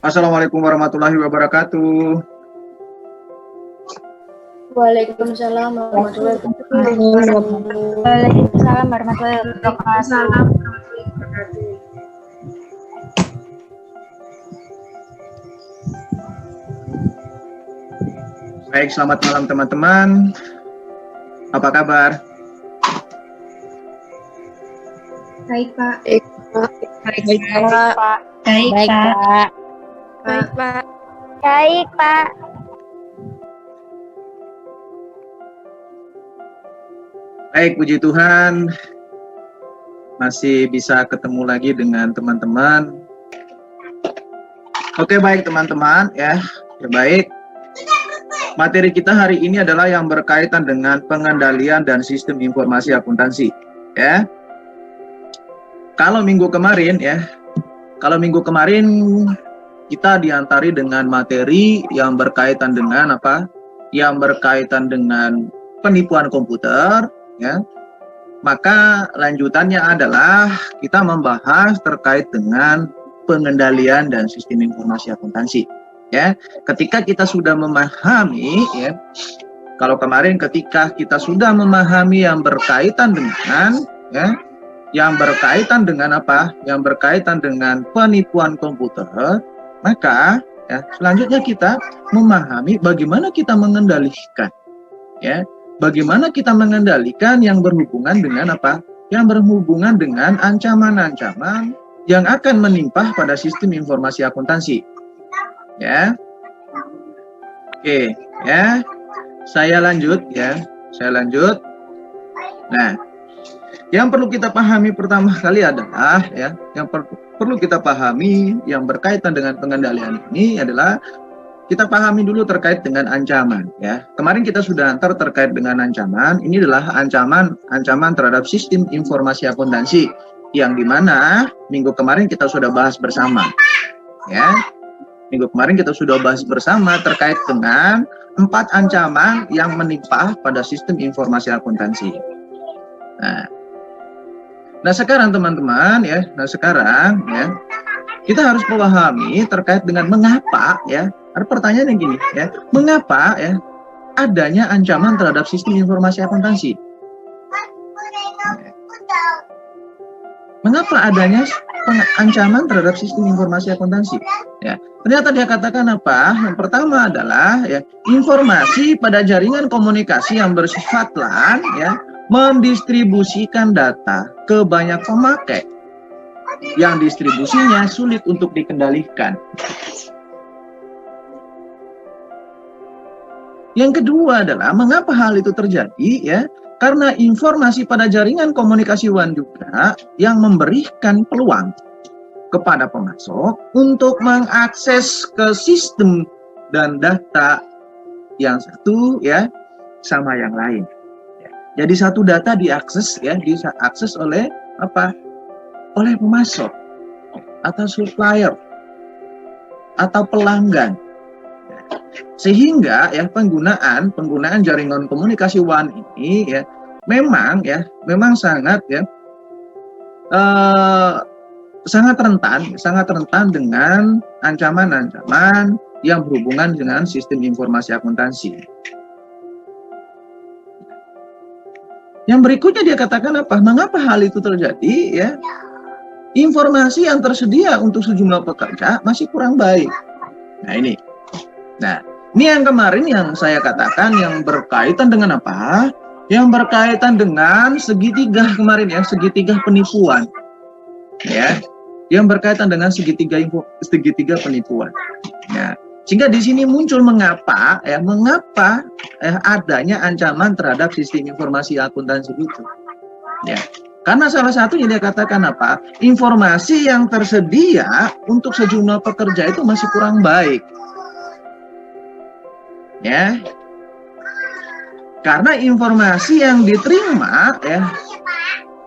Assalamualaikum warahmatullahi wabarakatuh. Waalaikumsalam warahmatullahi wabarakatuh. Waalaikumsalam warahmatullahi wabarakatuh. Baik, selamat malam teman-teman. Apa kabar? Baik, Pak. Baik, Pak. Baik, Pak. Baik, Pak. Baik, Pak. Baik, puji Tuhan. Masih bisa ketemu lagi dengan teman-teman. Oke, baik teman-teman ya. Baik. Materi kita hari ini adalah yang berkaitan dengan pengendalian dan sistem informasi akuntansi ya. Kalau minggu kemarin kita diantari dengan materi yang berkaitan dengan apa? Yang berkaitan dengan penipuan komputer ya. Maka lanjutannya adalah kita membahas terkait dengan pengendalian dan sistem informasi akuntansi. Ya, ketika kita sudah memahami, ya, kalau kemarin ketika kita sudah memahami yang berkaitan dengan, ya, yang berkaitan dengan apa? Yang berkaitan dengan penipuan komputer, maka ya, selanjutnya kita memahami bagaimana kita mengendalikan, ya, bagaimana kita mengendalikan yang berhubungan dengan apa? Yang berhubungan dengan ancaman-ancaman yang akan menimpa pada sistem informasi akuntansi. Ya, oke, ya, saya lanjut. Nah, yang perlu kita pahami pertama kali adalah, ya, yang perlu kita pahami yang berkaitan dengan pengendalian ini adalah kita pahami dulu terkait dengan ancaman. Ya, kemarin kita sudah antar terkait dengan ancaman. Ini adalah ancaman terhadap sistem informasi akuntansi yang dimana minggu kemarin kita sudah bahas bersama. Ya. Minggu kemarin kita sudah bahas bersama terkait dengan 4 ancaman yang menimpa pada sistem informasi akuntansi. Nah sekarang teman-teman ya, kita harus memahami terkait dengan mengapa ya. Ada pertanyaan yang gini ya, mengapa ya adanya ancaman terhadap sistem informasi akuntansi? Mengapa adanya ancaman terhadap sistem informasi akuntansi? Ya, ternyata dia katakan apa? Yang pertama adalah ya, informasi pada jaringan komunikasi yang bersifat LAN ya, mendistribusikan data ke banyak pemakai yang distribusinya sulit untuk dikendalikan. Yang kedua adalah mengapa hal itu terjadi ya? Karena informasi pada jaringan komunikasi WAN juga yang memberikan peluang kepada pemasok untuk mengakses ke sistem dan data yang satu ya sama yang lain. Jadi satu data diakses ya, diakses oleh apa? Oleh pemasok atau supplier atau pelanggan. Sehingga ya penggunaan jaringan komunikasi WAN ini ya memang sangat rentan dengan ancaman-ancaman yang berhubungan dengan sistem informasi akuntansi. Yang berikutnya dia katakan apa? Mengapa hal itu terjadi ya? Informasi yang tersedia untuk sejumlah pekerja masih kurang baik. Nah, ini yang kemarin yang saya katakan yang berkaitan dengan apa? Yang berkaitan dengan segitiga kemarin ya, segitiga penipuan. Ya. Yang berkaitan dengan segitiga penipuan. Ya. Sehingga di sini muncul mengapa adanya ancaman terhadap sistem informasi akuntansi itu. Ya. Karena salah satunya dia katakan apa? Informasi yang tersedia untuk sejumlah pekerja itu masih kurang baik. Ya, karena informasi yang diterima ya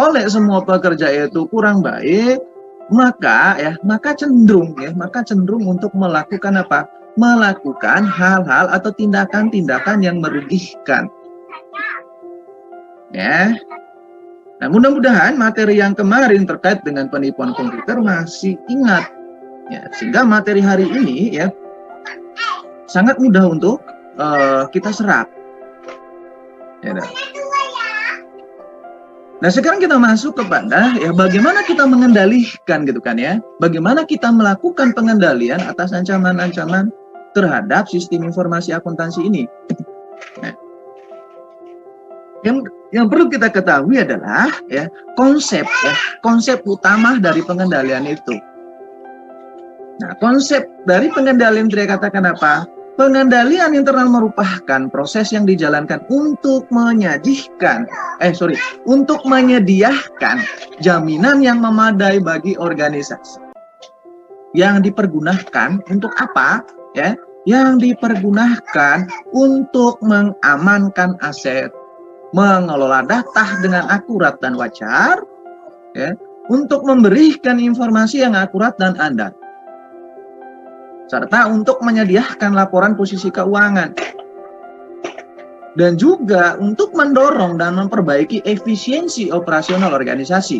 oleh semua pekerja itu kurang baik, maka cenderung untuk melakukan apa? Melakukan hal-hal atau tindakan-tindakan yang merugikan. Ya. Nah, mudah-mudahan materi yang kemarin terkait dengan penipuan komputer masih ingat Ya, sehingga materi hari ini ya sangat mudah untuk kita serap. Ya, nah sekarang kita masuk kepada ya bagaimana kita mengendalikan gitu kan ya, bagaimana kita melakukan pengendalian atas ancaman-ancaman terhadap sistem informasi akuntansi ini. Nah, yang perlu kita ketahui adalah ya konsep utama dari pengendalian itu. Nah, konsep dari pengendalian dia katakan apa? Pengendalian internal merupakan proses yang dijalankan untuk untuk menyediakan jaminan yang memadai bagi organisasi. Yang dipergunakan untuk apa? Ya, yang dipergunakan untuk mengamankan aset, mengelola data dengan akurat dan wajar, ya, untuk memberikan informasi yang akurat dan andal, serta untuk menyediakan laporan posisi keuangan, dan juga untuk mendorong dan memperbaiki efisiensi operasional organisasi,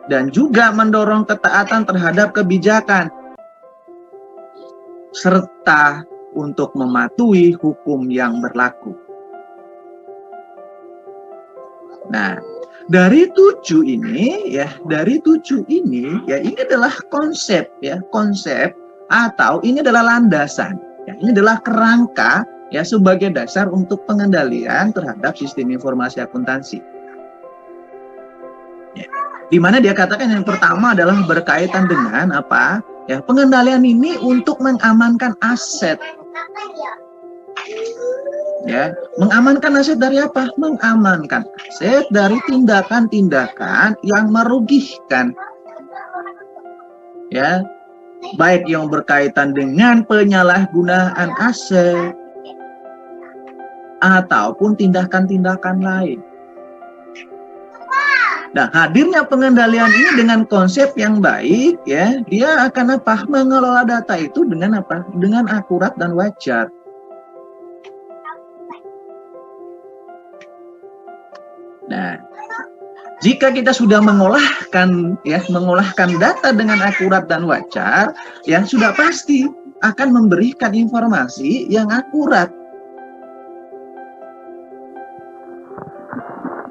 dan juga mendorong ketaatan terhadap kebijakan, serta untuk mematuhi hukum yang berlaku. Nah, dari tujuh ini ini adalah konsep atau ini adalah landasan, ya, ini adalah kerangka ya sebagai dasar untuk pengendalian terhadap sistem informasi akuntansi. Ya, di mana dia katakan yang pertama adalah berkaitan dengan apa? Ya, pengendalian ini untuk mengamankan aset. Ya, mengamankan aset dari apa? Mengamankan aset dari tindakan-tindakan yang merugikan. Ya, baik yang berkaitan dengan penyalahgunaan aset ataupun tindakan-tindakan lain. Nah, hadirnya pengendalian ini dengan konsep yang baik, ya, dia akan apa? Mengelola data itu dengan apa? Dengan akurat dan wajar. Nah, jika kita sudah mengolahkan data dengan akurat dan wajar, yang sudah pasti akan memberikan informasi yang akurat.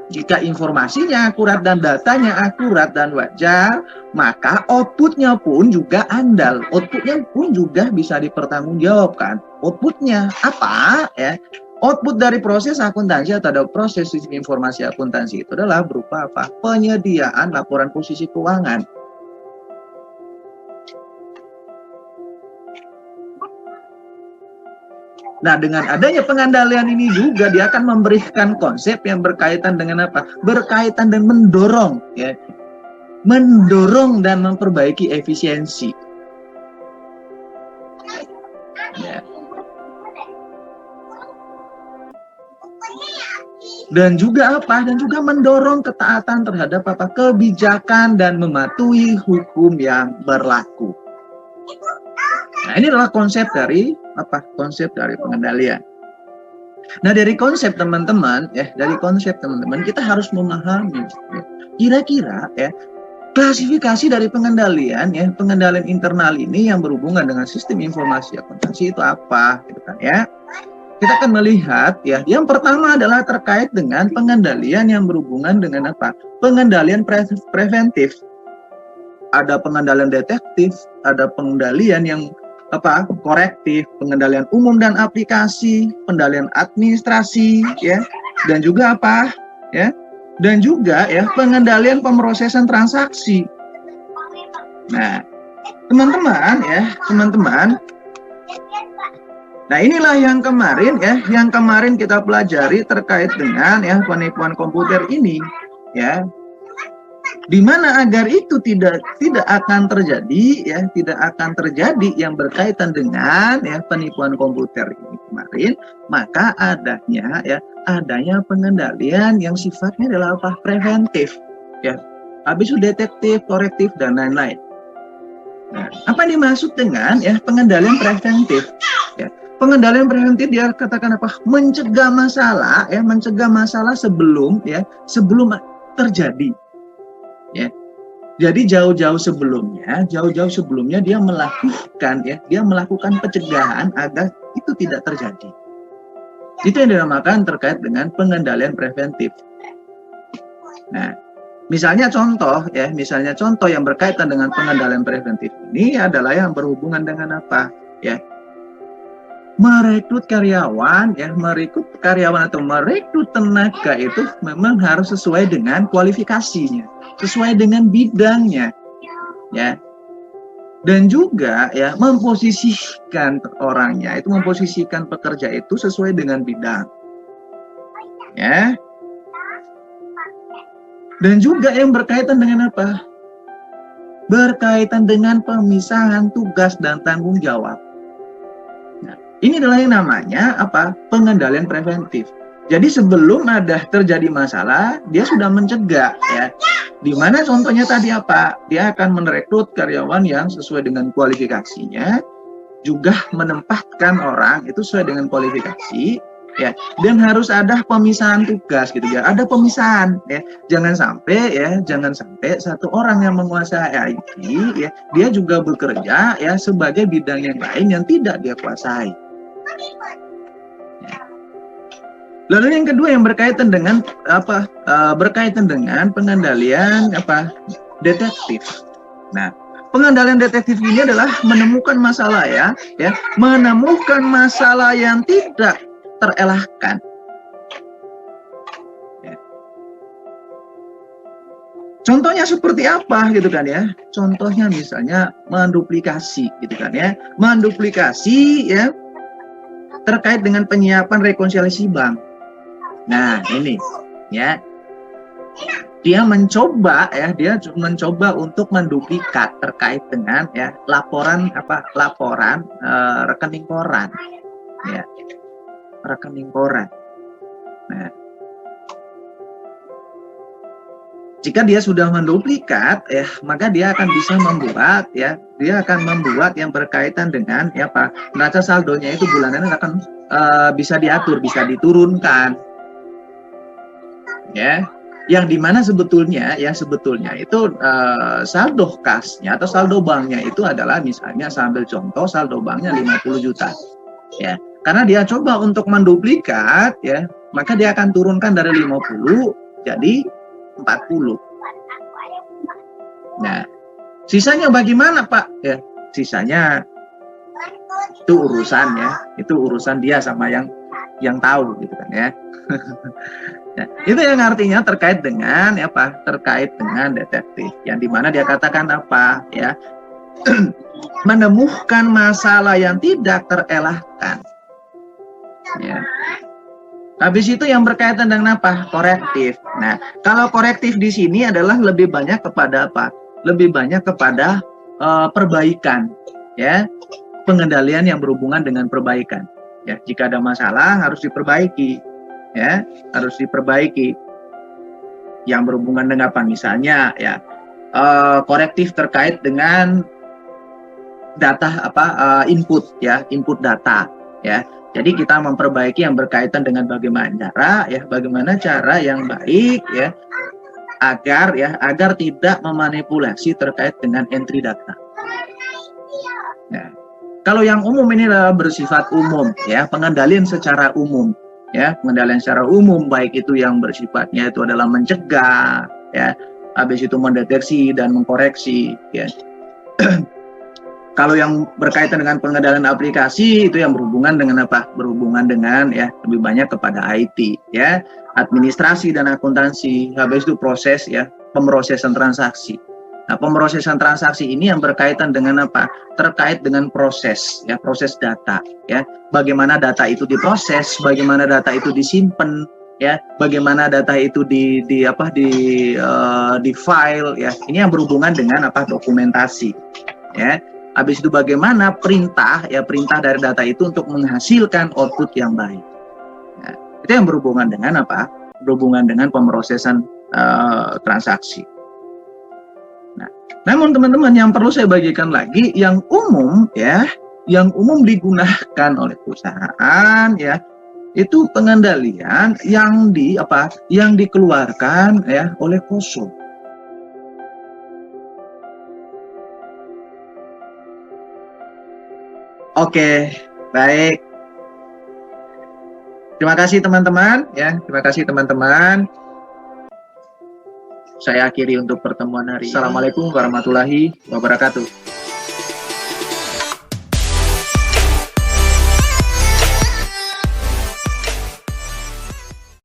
Jika informasinya akurat dan datanya akurat dan wajar, maka outputnya pun juga andal. Outputnya pun juga bisa dipertanggungjawabkan. Outputnya apa? Ya, output dari proses akuntansi atau proses sistem informasi akuntansi itu adalah berupa apa? Penyediaan laporan posisi keuangan. Nah, dengan adanya pengendalian ini juga dia akan memberikan konsep yang berkaitan dengan apa? Berkaitan dan mendorong, ya, mendorong dan memperbaiki efisiensi. Ya. Dan juga apa? Dan juga mendorong ketaatan terhadap apa? Kebijakan dan mematuhi hukum yang berlaku. Nah, ini adalah konsep dari apa? Konsep dari pengendalian. Nah, dari konsep teman-teman, ya, kita harus memahami, ya, kira-kira, ya, klasifikasi dari pengendalian, ya, pengendalian internal ini yang berhubungan dengan sistem informasi akuntansi itu apa, gitu kan, ya? Kita akan melihat, ya, yang pertama adalah terkait dengan pengendalian yang berhubungan dengan apa? Pengendalian preventif. Ada pengendalian detektif, ada pengendalian yang apa? Korektif, pengendalian umum dan aplikasi, pengendalian administrasi, ya, dan juga apa? Ya, dan juga ya pengendalian pemrosesan transaksi. Nah, teman-teman. Nah, inilah yang kemarin kita pelajari terkait dengan ya penipuan komputer ini, ya. Di mana agar itu tidak akan terjadi, ya, tidak akan terjadi yang berkaitan dengan ya penipuan komputer ini kemarin, maka adanya pengendalian yang sifatnya adalah apa? Preventif, ya. Habis itu detektif, korektif dan lain-lain. Nah, apa yang dimaksud dengan ya pengendalian preventif? Ya, pengendalian preventif dia katakan apa? Mencegah masalah, ya, mencegah masalah sebelum terjadi. Ya. Jadi jauh-jauh sebelumnya dia melakukan pencegahan agar itu tidak terjadi. Itu yang dinamakan terkait dengan pengendalian preventif. Nah, misalnya contoh yang berkaitan dengan pengendalian preventif ini adalah yang berhubungan dengan apa? Ya, merekrut karyawan atau merekrut tenaga itu memang harus sesuai dengan kualifikasinya, sesuai dengan bidangnya, ya. Dan juga ya memposisikan orangnya itu, memposisikan pekerja itu sesuai dengan bidang, ya. Dan juga yang berkaitan dengan apa? Berkaitan dengan pemisahan tugas dan tanggung jawab. Nah, ini adalah yang namanya apa? Pengendalian preventif. Jadi sebelum ada terjadi masalah, dia sudah mencegah, ya. Di mana contohnya tadi apa? Dia akan merekrut karyawan yang sesuai dengan kualifikasinya, juga menempatkan orang itu sesuai dengan kualifikasi, ya. Dan harus ada pemisahan tugas gitu ya. Ada pemisahan, ya. Jangan sampai satu orang yang menguasai IT, ya, dia juga bekerja ya sebagai bidang yang lain yang tidak dia kuasai. Lalu yang kedua yang berkaitan dengan apa? Berkaitan dengan pengendalian apa? Detektif. Nah, pengendalian detektif ini adalah menemukan masalah menemukan masalah yang tidak terelakkan. Ya. Contohnya seperti apa gitu kan ya? Contohnya misalnya menduplikasi gitu kan ya. Menduplikasi ya terkait dengan penyiapan rekonsiliasi bank. Nah, ini ya. Dia mencoba untuk menduplikat terkait dengan ya laporan rekening koran. Ya. Rekening koran. Nah, jika dia sudah menduplikat ya, maka dia akan bisa membuat yang berkaitan dengan ya Pak, neraca saldonya itu bulanan akan bisa diatur, bisa diturunkan. Ya, yang dimana sebetulnya itu saldo kasnya atau saldo banknya itu adalah misalnya sambil contoh saldo banknya 50 juta ya, karena dia coba untuk menduplikat ya, maka dia akan turunkan dari 50 jadi 40. Nah, sisanya bagaimana Pak? Ya, sisanya itu urusan dia sama yang tahu gitu kan ya. Nah, itu yang artinya terkait dengan terkait dengan detektif, yang dimana dia katakan apa ya, menemukan masalah yang tidak terelakkan ya. Habis itu yang berkaitan dengan apa? Korektif. Nah, kalau korektif di sini adalah lebih banyak kepada apa? Lebih banyak kepada perbaikan ya, pengendalian yang berhubungan dengan perbaikan ya. Jika ada masalah harus diperbaiki ya, harus diperbaiki. Yang berhubungan dengan apa? Misalnya ya korektif terkait dengan data input data ya. Jadi kita memperbaiki yang berkaitan dengan bagaimana cara yang baik ya agar tidak memanipulasi terkait dengan entry data. Nah, kalau yang umum ini adalah bersifat umum ya, pengendalian secara umum. Ya, pengendalian secara umum baik itu yang bersifatnya itu adalah mencegah ya, habis itu mendeteksi dan mengkoreksi ya. Kalau yang berkaitan dengan pengendalian aplikasi itu yang berhubungan dengan apa? Berhubungan dengan ya lebih banyak kepada IT ya, administrasi dan akuntansi, habis itu proses ya, pemrosesan transaksi. Nah, pemrosesan transaksi ini yang berkaitan dengan apa? Terkait dengan proses ya, proses data ya. Bagaimana data itu diproses, bagaimana data itu disimpan ya, bagaimana data itu di file ya. Ini yang berhubungan dengan apa? Dokumentasi ya. Habis itu bagaimana perintah dari data itu untuk menghasilkan output yang baik. Nah, itu yang berhubungan dengan apa? Berhubungan dengan pemrosesan transaksi. Nah, namun teman-teman yang perlu saya bagikan lagi, yang umum digunakan oleh perusahaan ya, itu pengendalian yang dikeluarkan ya oleh COSO. Oke, baik. Terima kasih teman-teman ya. Terima kasih teman-teman. Saya akhiri untuk pertemuan hari ini. Assalamualaikum warahmatullahi wabarakatuh.